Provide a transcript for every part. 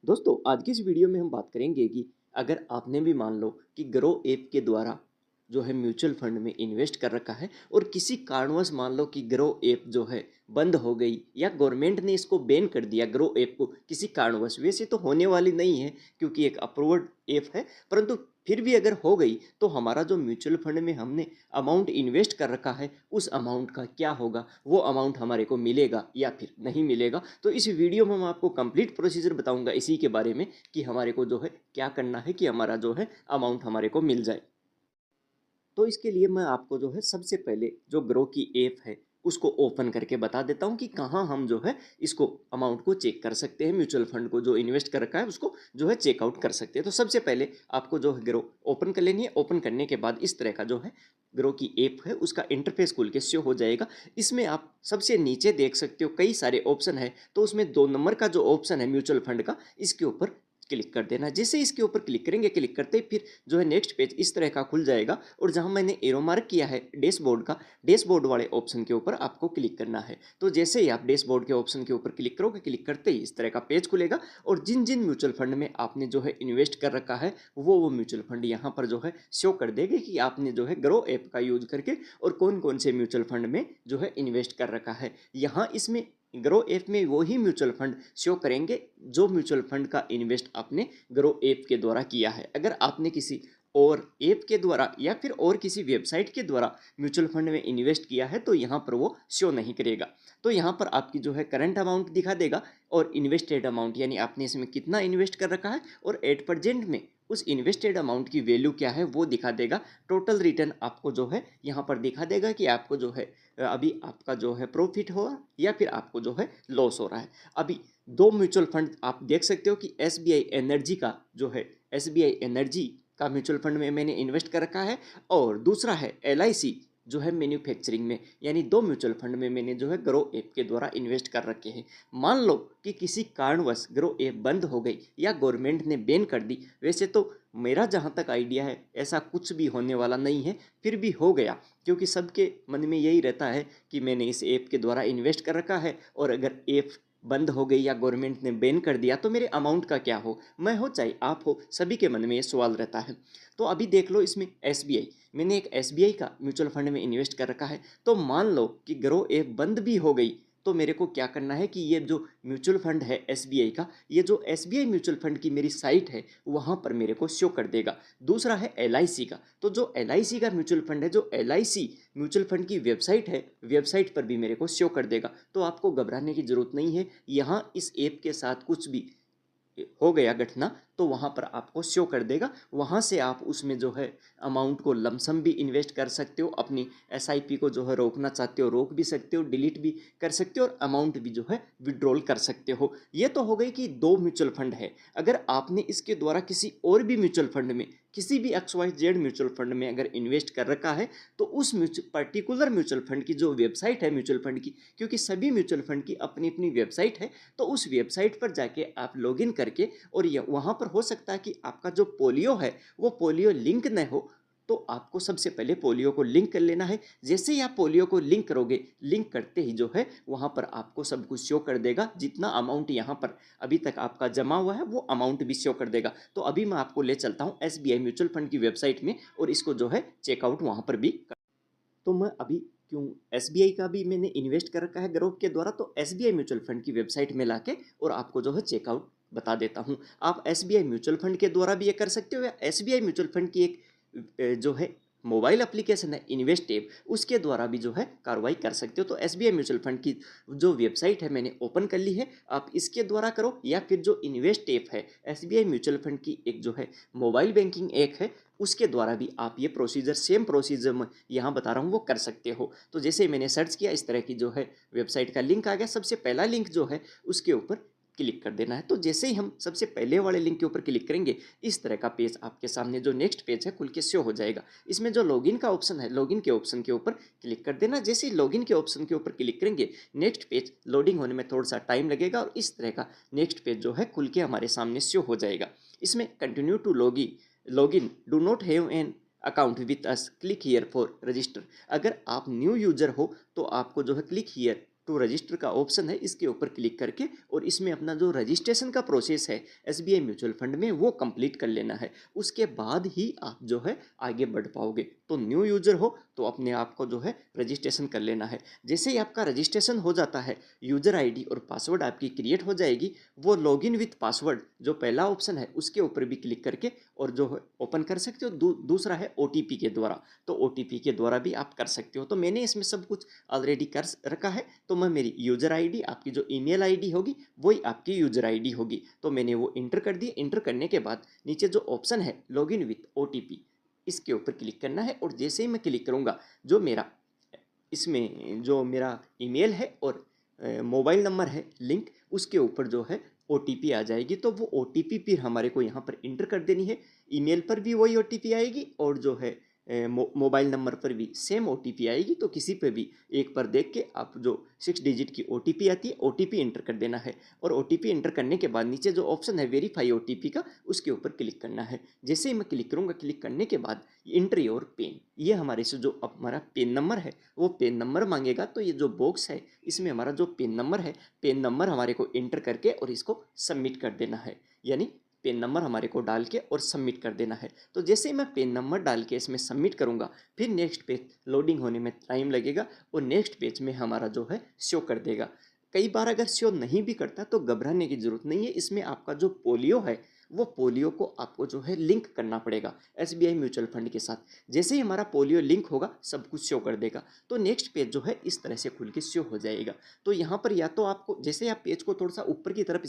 दोस्तों आज की इस वीडियो में हम बात करेंगे कि अगर आपने भी मान लो कि ग्रो ऐप के द्वारा जो है म्यूचुअल फंड में इन्वेस्ट कर रखा है और किसी कारणवश मान लो कि ग्रो ऐप जो है बंद हो गई या गवर्नमेंट ने इसको बैन कर दिया ग्रो ऐप को किसी कारणवश। वैसे तो होने वाली नहीं है क्योंकि एक अप्रूव्ड ऐप है, परंतु फिर भी अगर हो गई तो हमारा जो म्यूचुअल फंड में हमने अमाउंट इन्वेस्ट कर रखा है उस अमाउंट का क्या होगा, वो अमाउंट हमारे को मिलेगा या फिर नहीं मिलेगा। तो इस वीडियो में मैं आपको कंप्लीट प्रोसीजर बताऊंगा इसी के बारे में कि हमारे को जो है क्या करना है कि हमारा जो है अमाउंट हमारे को मिल जाए। तो इसके लिए मैं आपको जो है सबसे पहले जो ग्रो की ऐप है उसको ओपन करके बता देता हूँ कि कहाँ हम जो है इसको अमाउंट को चेक कर सकते हैं, म्यूचुअल फंड को जो इन्वेस्ट कर रखा है उसको जो है चेकआउट कर सकते हैं। तो सबसे पहले आपको जो है ग्रो ओपन कर लेनी है। ओपन करने के बाद इस तरह का जो है ग्रो की ऐप है उसका इंटरफेस खुल के शो हो जाएगा। इसमें आप सबसे नीचे देख सकते हो कई सारे ऑप्शन है, तो उसमें 2 नंबर का जो ऑप्शन है म्यूचुअल फंड का, इसके ऊपर क्लिक कर देना। जैसे इसके ऊपर क्लिक करेंगे, क्लिक करते ही फिर जो है नेक्स्ट पेज इस तरह का खुल जाएगा और जहां मैंने एरो मार्क किया है डैशबोर्ड का, डैशबोर्ड वाले ऑप्शन के ऊपर आपको क्लिक करना है। तो जैसे ही आप डैशबोर्ड के ऑप्शन के ऊपर क्लिक करोगे, क्लिक करते ही इस तरह का पेज खुलेगा और जिन जिन म्यूचुअल फंड में आपने जो है इन्वेस्ट कर रखा है वो म्यूचुअल फंड यहाँ पर जो है शो कर देंगे कि आपने जो है ग्रो ऐप का यूज करके और कौन कौन से म्यूचुअल फंड में जो है इन्वेस्ट कर रखा है। यहाँ इसमें ग्रो ऐप में वही म्यूचुअल फंड शो करेंगे जो म्यूचुअल फंड का इन्वेस्ट आपने ग्रो ऐप के द्वारा किया है। अगर आपने किसी और ऐप के द्वारा या फिर और किसी वेबसाइट के द्वारा म्यूचुअल फंड में इन्वेस्ट किया है तो यहाँ पर वो शो नहीं करेगा। तो यहाँ पर आपकी जो है करंट अमाउंट दिखा देगा और इन्वेस्टेड अमाउंट यानी आपने इसमें कितना इन्वेस्ट कर रखा है और एट प्रेजेंट में उस इन्वेस्टेड अमाउंट की वैल्यू क्या है वो दिखा देगा। टोटल रिटर्न आपको जो है यहाँ पर दिखा देगा कि आपको जो है अभी आपका जो है प्रॉफिट हो या फिर आपको जो है लॉस हो रहा है। अभी दो म्यूचुअल फंड आप देख सकते हो कि एसबीआई एनर्जी का जो है एसबीआई एनर्जी का म्यूचुअल फंड में मैंने इन्वेस्ट कर रखा है और दूसरा है एलआईसी जो है मैन्युफैक्चरिंग में, यानी दो म्यूचुअल फंड में मैंने जो है ग्रो ऐप के द्वारा इन्वेस्ट कर रखे हैं। मान लो कि किसी कारणवश ग्रो ऐप बंद हो गई या गवर्नमेंट ने बैन कर दी, वैसे तो मेरा जहाँ तक आइडिया है ऐसा कुछ भी होने वाला नहीं है, फिर भी हो गया क्योंकि सबके मन में यही रहता है कि मैंने इस ऐप के द्वारा इन्वेस्ट कर रखा है और अगर ऐप बंद हो गई या गवर्नमेंट ने बैन कर दिया तो मेरे अमाउंट का क्या हो, मैं हो चाहे आप हो, सभी के मन में ये सवाल रहता है। तो अभी देख लो इसमें एसबीआई, मैंने एक एसबीआई का म्यूचुअल फंड में इन्वेस्ट कर रखा है। तो मान लो कि ग्रो ऐप बंद भी हो गई तो मेरे को क्या करना है कि ये जो म्यूचुअल फंड है एसबीआई का, ये जो एसबीआई म्यूचुअल फंड की मेरी साइट है वहाँ पर मेरे को शो कर देगा। दूसरा है एलआईसी का, तो जो एलआईसी का म्यूचुअल फंड है, जो एलआईसी म्यूचुअल फंड की वेबसाइट है, वेबसाइट पर भी मेरे को शो कर देगा। तो आपको घबराने की जरूरत नहीं है, यहाँ इस ऐप के साथ कुछ भी हो गया घटना तो वहाँ पर आपको शो कर देगा। वहाँ से आप उसमें जो है अमाउंट को लमसम भी इन्वेस्ट कर सकते हो, अपनी एसआईपी को जो है रोकना चाहते हो रोक भी सकते हो, डिलीट भी कर सकते हो और अमाउंट भी जो है विड्रॉल कर सकते हो। ये तो हो गई कि दो म्यूचुअल फंड है। अगर आपने इसके द्वारा किसी और भी म्यूचुअल फंड में, किसी भी XYZ म्यूचुअल फंड में अगर इन्वेस्ट कर रखा है तो उस पर्टिकुलर म्यूचुअल फंड की जो वेबसाइट है म्यूचुअल फंड की, क्योंकि सभी म्यूचुअल फंड की अपनी अपनी वेबसाइट है, तो उस वेबसाइट पर जाके आप लॉगिन करके और वहाँ पर हो सकता है कि आपका जो पोलियो है वो पोलियो लिंक न हो, तो आपको सबसे पहले पोलियो को लिंक कर लेना है। जैसे ही आप पोलियो को लिंक करोगे, लिंक करते ही जो है वहाँ पर आपको सब कुछ शो कर देगा, जितना अमाउंट यहाँ पर अभी तक आपका जमा हुआ है वो अमाउंट भी शो कर देगा। तो अभी मैं आपको ले चलता हूँ एसबीआई म्यूचुअल फंड की वेबसाइट में और इसको जो है चेकआउट वहाँ पर भी तो मैं अभी क्यों एसबीआई का भी मैंने इन्वेस्ट कर रखा है ग्रुप के द्वारा, तो एसबीआई म्यूचुअल फंड की वेबसाइट में लाके और आपको जो है चेकआउट बता देता हूँ। आप एसबीआई म्यूचुअल फंड के द्वारा भी ये कर सकते हो या एसबीआई म्यूचुअल फंड की एक जो है मोबाइल एप्लीकेशन है इन्वेस्ट ऐप, उसके द्वारा भी जो है कार्रवाई कर सकते हो। तो एसबीआई म्यूचुअल फंड की जो वेबसाइट है मैंने ओपन कर ली है, आप इसके द्वारा करो या फिर जो इन्वेस्ट ऐप है एसबीआई म्यूचुअल फंड की एक जो है मोबाइल बैंकिंग ऐप है उसके द्वारा भी आप ये प्रोसीजर सेम प्रोसीजर में यहाँ बता रहा हूँ वो कर सकते हो। तो जैसे मैंने सर्च किया इस तरह की जो है वेबसाइट का लिंक आ गया, सबसे पहला लिंक जो है उसके ऊपर क्लिक कर देना है। तो जैसे ही हम सबसे पहले वाले लिंक के ऊपर क्लिक करेंगे इस तरह का पेज आपके सामने जो नेक्स्ट पेज है खुल के शो हो जाएगा। इसमें जो लॉगिन का ऑप्शन है, लॉगिन के ऑप्शन के ऊपर क्लिक कर देना। जैसे ही लॉगिन के ऑप्शन के ऊपर क्लिक करेंगे नेक्स्ट पेज लोडिंग होने में थोड़ा सा टाइम लगेगा और इस तरह का नेक्स्ट पेज जो है खुल के हमारे सामने शो हो जाएगा। इसमें continue to login do not have an account with us click here for register. अगर आप न्यू यूजर हो तो आपको जो है क्लिक हियर टू रजिस्टर का ऑप्शन है, इसके ऊपर क्लिक करके और इसमें अपना जो रजिस्ट्रेशन का प्रोसेस है एसबीआई म्यूचुअल फंड में वो कंप्लीट कर लेना है। उसके बाद ही आप जो है आगे बढ़ पाओगे। तो न्यू यूजर हो तो अपने आप को जो है रजिस्ट्रेशन कर लेना है। जैसे ही आपका रजिस्ट्रेशन हो जाता है, यूजर आईडी और पासवर्ड आपकी क्रिएट हो जाएगी। वो लॉगिन विथ पासवर्ड जो पहला ऑप्शन है उसके ऊपर भी क्लिक करके और जो है ओपन कर सकते हो। दूसरा है ओटीपी के द्वारा, तो ओटीपी के द्वारा भी आप कर सकते हो। तो मैंने इसमें सब कुछ ऑलरेडी कर रखा है। तो मैं मेरी यूजर आईडी, आपकी जो ईमेल आईडी होगी वही आपकी यूजर आईडी होगी, तो मैंने वो इंटर कर दी। इंटर करने के बाद नीचे जो ऑप्शन है लॉगिन विथ ओटीपी, इसके ऊपर क्लिक करना है। और जैसे ही मैं क्लिक करूँगा, जो मेरा इसमें जो मेरा ईमेल है और मोबाइल नंबर है लिंक, उसके ऊपर जो है ओटीपी आ जाएगी। तो वो ओटीपी फिर हमारे को यहाँ पर इंटर कर देनी है। ईमेल पर भी वही ओटीपी आएगी और जो है मोबाइल नंबर पर भी सेम ओटीपी आएगी। तो किसी पे भी एक पर देख के आप जो 6 डिजिट की ओटीपी आती है ओटीपी इंटर कर देना है। और ओटीपी इंटर करने के बाद नीचे जो ऑप्शन है वेरीफाई ओटीपी का, उसके ऊपर क्लिक करना है। जैसे ही मैं क्लिक करूँगा, क्लिक करने के बाद इंटर योर पिन, ये हमारे से जो हमारा पिन नंबर है वो पिन नंबर मांगेगा। तो ये जो बॉक्स है इसमें हमारा जो पिन नंबर है, पिन नंबर हमारे को इंटर करके और इसको सबमिट कर देना है। यानी पिन नंबर हमारे को डाल के और सबमिट कर देना है। तो जैसे ही मैं पिन नंबर डाल के इसमें सबमिट करूँगा, फिर नेक्स्ट पेज लोडिंग होने में टाइम लगेगा और नेक्स्ट पेज में हमारा जो है शो कर देगा। कई बार अगर शो नहीं भी करता तो घबराने की ज़रूरत नहीं है। इसमें आपका जो पोलियो है वो पोलियो को आपको जो है लिंक करना पड़ेगा एसबीआई म्यूचुअल फंड के साथ। जैसे ही हमारा पोलियो लिंक होगा सब कुछ शो कर देगा। तो नेक्स्ट पेज जो है इस तरह से खुल के शो हो जाएगा। तो यहाँ पर या तो आपको जैसे आप पेज को थोड़ा सा ऊपर की तरफ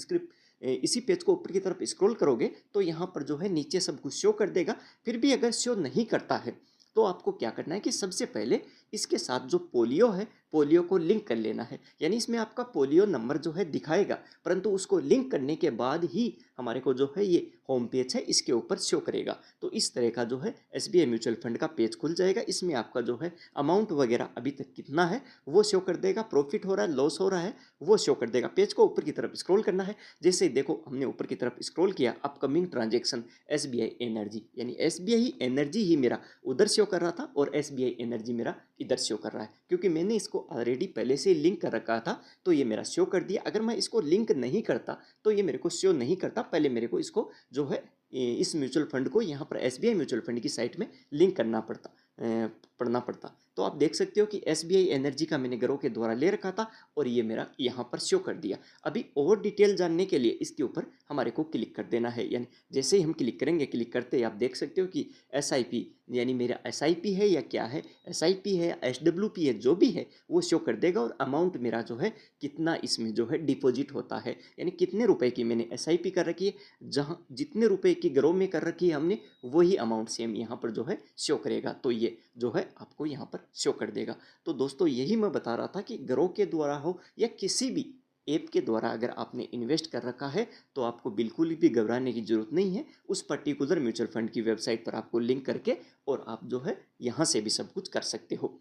इसी पेज को ऊपर की तरफ स्क्रॉल करोगे तो यहाँ पर जो है नीचे सब कुछ शो कर देगा। फिर भी अगर शो नहीं करता है तो आपको क्या करना है कि सबसे पहले इसके साथ जो पोलियो है पोलियो को लिंक कर लेना है। यानी इसमें आपका पोलियो नंबर जो है दिखाएगा, परंतु उसको लिंक करने के बाद ही हमारे को जो है ये होम पेज है इसके ऊपर शो करेगा। तो इस तरह का जो है एसबीआई म्यूचुअल फंड का पेज खुल जाएगा। इसमें आपका जो है अमाउंट वगैरह अभी तक कितना है वो शो कर देगा, प्रॉफिट हो रहा है लॉस हो रहा है वो शो कर देगा। पेज को ऊपर की तरफ स्क्रॉल करना है। जैसे देखो हमने ऊपर की तरफ स्क्रॉल किया, अपकमिंग ट्रांजेक्शन एसबीआई एनर्जी, यानी एसबीआई एनर्जी ही मेरा उधर शो कर रहा था और एसबीआई एनर्जी मेरा इधर शो कर रहा है, क्योंकि मैंने इसको ऑलरेडी पहले से लिंक कर रखा था तो ये मेरा शो कर दिया। अगर मैं इसको लिंक नहीं करता तो ये मेरे को शो नहीं करता। पहले मेरे को इसको जो है इस म्यूचुअल फंड को यहाँ पर एसबीआई म्यूचुअल फंड की साइट में लिंक करना पढ़ना पड़ता। तो आप देख सकते हो कि एसबीआई एनर्जी का मैंने ग्रो के द्वारा ले रखा था और ये मेरा यहाँ पर शो कर दिया। अभी और डिटेल जानने के लिए इसके ऊपर हमारे को क्लिक कर देना है। यानी जैसे ही हम क्लिक करेंगे, क्लिक करते ही आप देख सकते हो कि एसआईपी, यानी मेरा एसआईपी है या क्या है, एसआईपी है या एसडब्ल्यूपी है, जो भी है वो शो कर देगा। और अमाउंट मेरा जो है कितना इसमें जो है डिपॉजिट होता है, यानी कितने रुपए की मैंने एसआईपी कर रखी है, जहाँ जितने रुपए की ग्रो में कर रखी है हमने वही अमाउंट सेम यहाँ पर जो है शो करेगा। तो ये जो है आपको यहाँ पर शो कर देगा। तो दोस्तों यही मैं बता रहा था कि ग्रो के द्वारा हो या किसी भी ऐप के द्वारा अगर आपने इन्वेस्ट कर रखा है तो आपको बिल्कुल भी घबराने की ज़रूरत नहीं है। उस पर्टिकुलर म्यूचुअल फंड की वेबसाइट पर आपको लिंक करके और आप जो है यहाँ से भी सब कुछ कर सकते हो।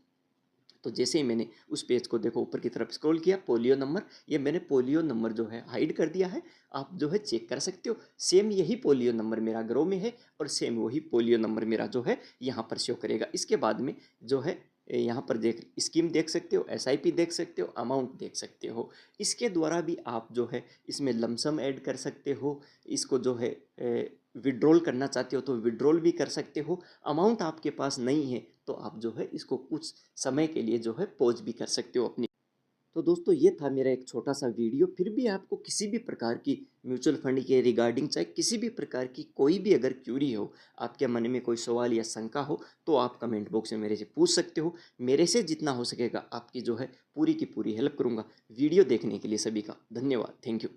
तो जैसे ही मैंने उस पेज को देखो ऊपर की तरफ स्क्रॉल किया, पोलियो नंबर, ये मैंने पोलियो नंबर जो है हाइड कर दिया है। आप जो है चेक कर सकते हो, सेम यही पोलियो नंबर मेरा ग्रो में है और सेम वही पोलियो नंबर मेरा जो है यहाँ पर शो करेगा। इसके बाद में जो है यहाँ पर देख स्कीम देख सकते हो, एसआईपी देख सकते हो, अमाउंट देख सकते हो। इसके द्वारा भी आप जो है इसमें लमसम ऐड कर सकते हो। इसको जो है विड्रॉल करना चाहते हो तो विड्रॉल भी कर सकते हो। अमाउंट आपके पास नहीं है तो आप जो है इसको कुछ समय के लिए जो है पॉज भी कर सकते हो अपनी। तो दोस्तों ये था मेरा एक छोटा सा वीडियो। फिर भी आपको किसी भी प्रकार की म्यूचुअल फंड के रिगार्डिंग, चाहे किसी भी प्रकार की कोई भी अगर क्यूरी हो, आपके मन में कोई सवाल या शंका हो, तो आप कमेंट बॉक्स में मेरे से पूछ सकते हो। मेरे से जितना हो सकेगा आपकी जो है पूरी की पूरी हेल्प करूँगा। वीडियो देखने के लिए सभी का धन्यवाद। Thank you.